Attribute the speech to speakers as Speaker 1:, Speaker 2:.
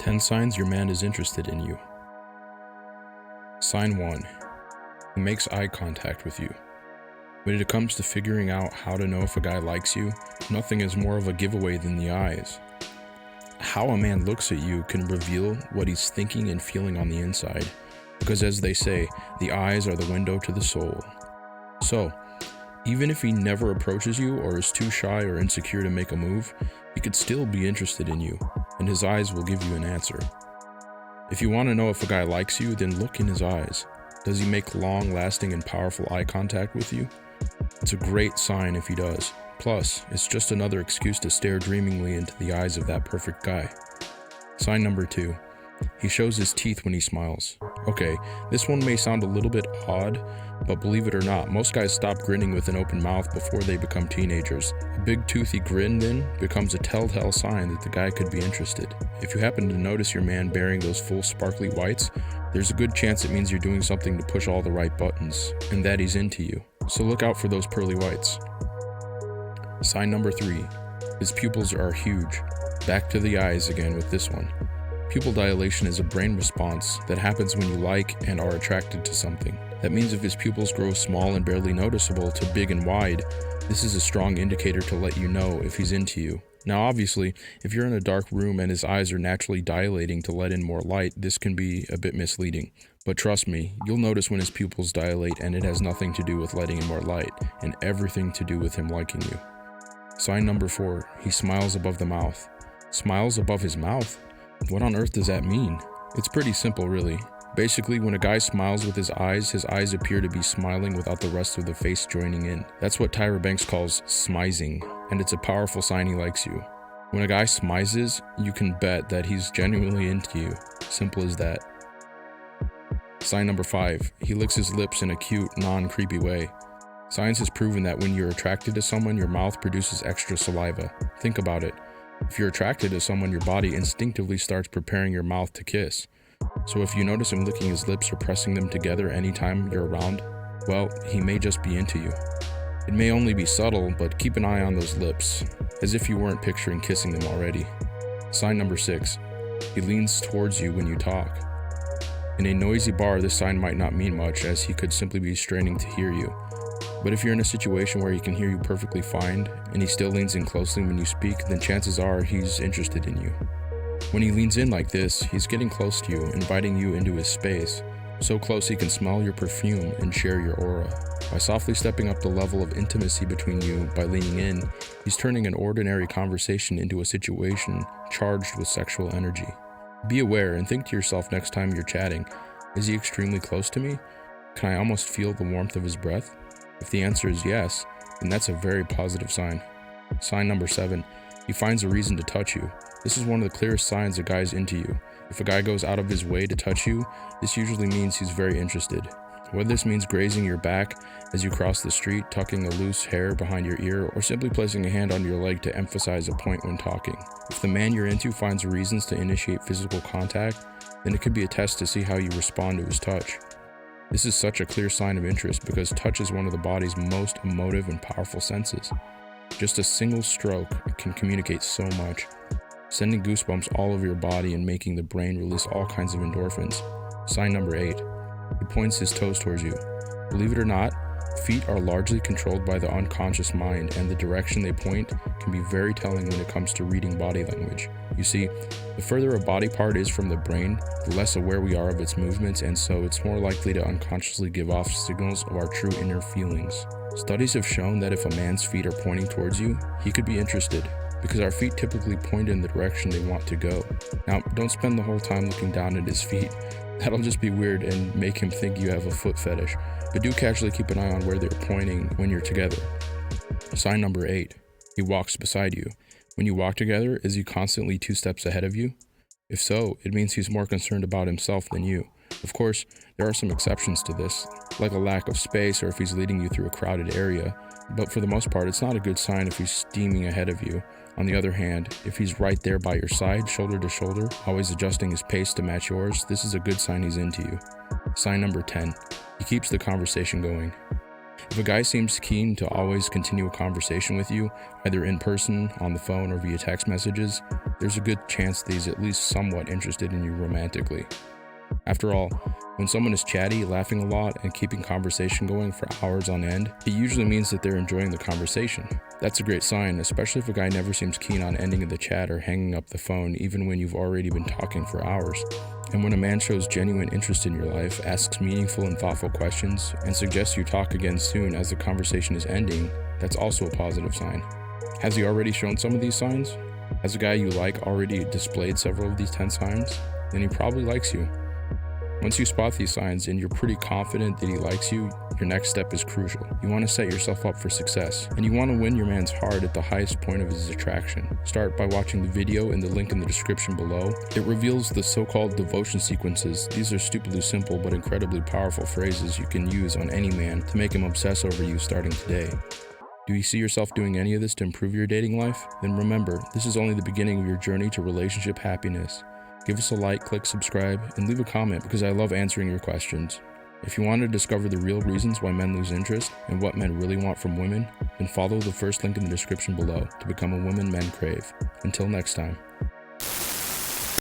Speaker 1: 10 signs your man is interested in you. Sign 1. He makes eye contact with you. When it comes to figuring out how to know if a guy likes you, nothing is more of a giveaway than the eyes. How a man looks at you can reveal what he's thinking and feeling on the inside, because as they say, the eyes are the window to the soul. So, even if he never approaches you or is too shy or insecure to make a move, he could still be interested in you, and his eyes will give you an answer. If you want to know if a guy likes you, then look in his eyes. Does he make long-lasting and powerful eye contact with you? It's a great sign if he does. Plus, it's just another excuse to stare dreamingly into the eyes of that perfect guy. Sign number 2. He shows his teeth when he smiles. Okay, this one may sound a little bit odd, but believe it or not, most guys stop grinning with an open mouth before they become teenagers. A big toothy grin then becomes a telltale sign that the guy could be interested. If you happen to notice your man bearing those full sparkly whites, there's a good chance it means you're doing something to push all the right buttons, and that he's into you. So look out for those pearly whites. Sign number 3. His pupils are huge. Back to the eyes again with this one. Pupil dilation is a brain response that happens when you like and are attracted to something. That means if his pupils grow small and barely noticeable to big and wide, this is a strong indicator to let you know if he's into you. Now obviously, if you're in a dark room and his eyes are naturally dilating to let in more light, this can be a bit misleading. But trust me, you'll notice when his pupils dilate, and it has nothing to do with letting in more light, and everything to do with him liking you. Sign number 4. He smiles above the mouth. Smiles above his mouth? What on earth does that mean? It's pretty simple, really. Basically, when a guy smiles with his eyes appear to be smiling without the rest of the face joining in. That's what Tyra Banks calls smizing, and it's a powerful sign he likes you. When a guy smizes, you can bet that he's genuinely into you. Simple as that. Sign number 5. He licks his lips in a cute, non-creepy way. Science has proven that when you're attracted to someone, your mouth produces extra saliva. Think about it. If you're attracted to someone, your body instinctively starts preparing your mouth to kiss. So if you notice him licking his lips or pressing them together anytime you're around, well, he may just be into you. It may only be subtle, but keep an eye on those lips, as if you weren't picturing kissing them already. Sign number 6. He leans towards you when you talk. In a noisy bar, this sign might not mean much, as he could simply be straining to hear you. But if you're in a situation where he can hear you perfectly fine, and he still leans in closely when you speak, then chances are he's interested in you. When he leans in like this, he's getting close to you, inviting you into his space, so close he can smell your perfume and share your aura. By softly stepping up the level of intimacy between you by leaning in, he's turning an ordinary conversation into a situation charged with sexual energy. Be aware and think to yourself next time you're chatting, is he extremely close to me? Can I almost feel the warmth of his breath? If the answer is yes, then that's a very positive sign. Sign number 7. He finds a reason to touch you. This is one of the clearest signs a guy's into you. If a guy goes out of his way to touch you, this usually means he's very interested. Whether this means grazing your back as you cross the street, tucking a loose hair behind your ear, or simply placing a hand on your leg to emphasize a point when talking. If the man you're into finds reasons to initiate physical contact, then it could be a test to see how you respond to his touch. This is such a clear sign of interest because touch is one of the body's most emotive and powerful senses. Just a single stroke can communicate so much, sending goosebumps all over your body and making the brain release all kinds of endorphins. Sign number 8. He points his toes towards you. Believe it or not, feet are largely controlled by the unconscious mind, and the direction they point can be very telling when it comes to reading body language. You see, the further a body part is from the brain, the less aware we are of its movements, and so it's more likely to unconsciously give off signals of our true inner feelings. Studies have shown that if a man's feet are pointing towards you, he could be interested, because our feet typically point in the direction they want to go. Now, don't spend the whole time looking down at his feet. That'll just be weird and make him think you have a foot fetish. But do casually keep an eye on where they're pointing when you're together. Sign number 8. He walks beside you. When you walk together, is he constantly 2 steps ahead of you? If so, it means he's more concerned about himself than you. Of course, there are some exceptions to this, like a lack of space or if he's leading you through a crowded area, but for the most part, it's not a good sign if he's steaming ahead of you. On the other hand, if he's right there by your side, shoulder to shoulder, always adjusting his pace to match yours, this is a good sign he's into you. Sign number 10. He keeps the conversation going. If a guy seems keen to always continue a conversation with you, either in person, on the phone, or via text messages, there's a good chance that he's at least somewhat interested in you romantically. After all, when someone is chatty, laughing a lot, and keeping conversation going for hours on end, it usually means that they're enjoying the conversation. That's a great sign, especially if a guy never seems keen on ending the chat or hanging up the phone even when you've already been talking for hours. And when a man shows genuine interest in your life, asks meaningful and thoughtful questions, and suggests you talk again soon as the conversation is ending, that's also a positive sign. Has he already shown some of these signs? Has a guy you like already displayed several of these 10 signs? Then he probably likes you. Once you spot these signs and you're pretty confident that he likes you, your next step is crucial. You want to set yourself up for success, and you want to win your man's heart at the highest point of his attraction. Start by watching the video in the link in the description below. It reveals the so-called devotion sequences. These are stupidly simple but incredibly powerful phrases you can use on any man to make him obsess over you starting today. Do you see yourself doing any of this to improve your dating life? Then remember, this is only the beginning of your journey to relationship happiness. Give us a like, click subscribe, and leave a comment because I love answering your questions. If you want to discover the real reasons why men lose interest and what men really want from women, then follow the first link in the description below to become a woman men crave. Until next time.